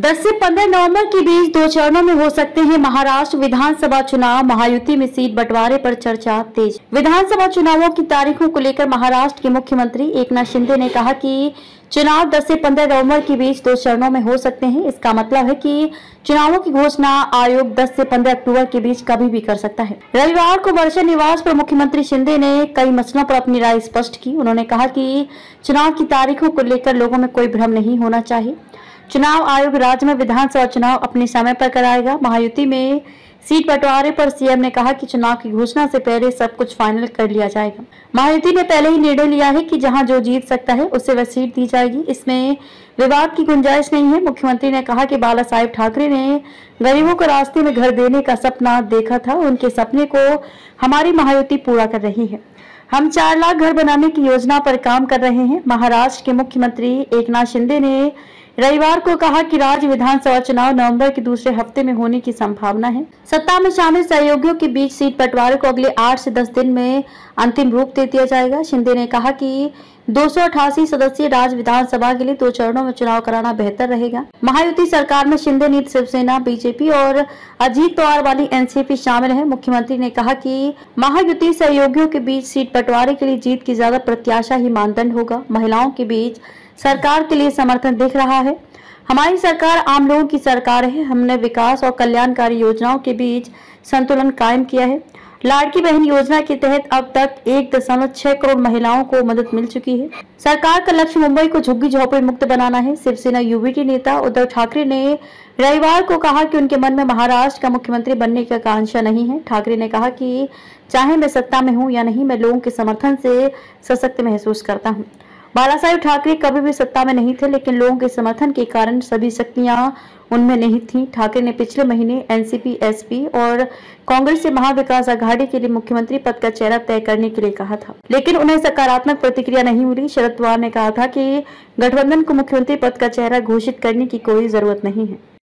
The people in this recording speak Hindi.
10 से 15 नवंबर के बीच 2 चरणों में हो सकते हैं महाराष्ट्र विधानसभा चुनाव। महायुति में सीट बंटवारे पर चर्चा तेज। विधानसभा चुनावों की तारीखों को लेकर महाराष्ट्र के मुख्यमंत्री एकनाथ शिंदे ने कहा कि चुनाव 10 से 15 नवंबर के बीच 2 चरणों में हो सकते हैं। इसका मतलब है कि चुनावों की घोषणा आयोग 10 से 15 अक्टूबर के बीच कभी भी कर सकता है। रविवार को वर्षा निवास पर मुख्यमंत्री शिंदे ने कई मसलों पर अपनी राय स्पष्ट की। उन्होंने कहा कि चुनाव की तारीखों को लेकर लोगों में कोई भ्रम नहीं होना चाहिए। चुनाव आयोग राज्य में विधानसभा चुनाव अपने समय पर कराएगा। महायुति में सीट बंटवारे पर सीएम ने कहा कि चुनाव की घोषणा से पहले सब कुछ फाइनल कर लिया जाएगा। महायुति ने पहले ही निर्णय लिया है कि जहां जो जीत सकता है उसे वह सीट दी जाएगी। इसमें विवाद की गुंजाइश नहीं है। मुख्यमंत्री ने कहा कि बाला साहेब ठाकरे ने गरीबों को रास्ते में घर देने का सपना देखा था। उनके सपने को हमारी महायुति पूरा कर रही है। हम 4 लाख घर बनाने की योजना पर काम कर रहे हैं। महाराष्ट्र के मुख्यमंत्री एकनाथ शिंदे ने रविवार को कहा कि राज्य विधानसभा चुनाव नवंबर के दूसरे हफ्ते में होने की संभावना है। सत्ता में शामिल सहयोगियों के बीच सीट बंटवारे को अगले 8 से 10 दिन में अंतिम रूप दे दिया जाएगा। शिंदे ने कहा कि 288 सदस्यीय राज्य विधानसभा के लिए 2 चरणों में चुनाव कराना बेहतर रहेगा। महायुति सरकार में शिंदे नीति शिवसेना, बीजेपी और अजीत पवार वाली एनसीपी शामिल है। मुख्यमंत्री ने कहा कि महायुति सहयोगियों के बीच सीट बंटवारे के लिए जीत की ज्यादा प्रत्याशा ही मानदंड होगा। महिलाओं के बीच सरकार के लिए समर्थन दिख रहा है। हमारी सरकार आम लोगों की सरकार है। हमने विकास और कल्याणकारी योजनाओं के बीच संतुलन कायम किया है। लाड़की बहन योजना के तहत अब तक 1.6 करोड़ महिलाओं को मदद मिल चुकी है। सरकार का लक्ष्य मुंबई को झुग्गी झोपड़ी मुक्त बनाना है। शिवसेना यूबीटी नेता उद्धव ठाकरे ने रविवार को कहा कि उनके मन में महाराष्ट्र का मुख्यमंत्री बनने की आकांक्षा नहीं है। ठाकरे ने कहा कि चाहे मैं सत्ता में हूं या नहीं, मैं लोगों के समर्थन से सशक्त महसूस करता हूं। बाला साहेब ठाकरे कभी भी सत्ता में नहीं थे, लेकिन लोगों के समर्थन के कारण सभी शक्तियां उनमें नहीं थीं। ठाकरे ने पिछले महीने एनसीपी, एसपी और कांग्रेस से महाविकास आघाड़ी के लिए मुख्यमंत्री पद का चेहरा तय करने के लिए कहा था, लेकिन उन्हें सकारात्मक प्रतिक्रिया नहीं मिली। शरद पवार ने कहा था कि गठबंधन को मुख्यमंत्री पद का चेहरा घोषित करने की कोई जरूरत नहीं है।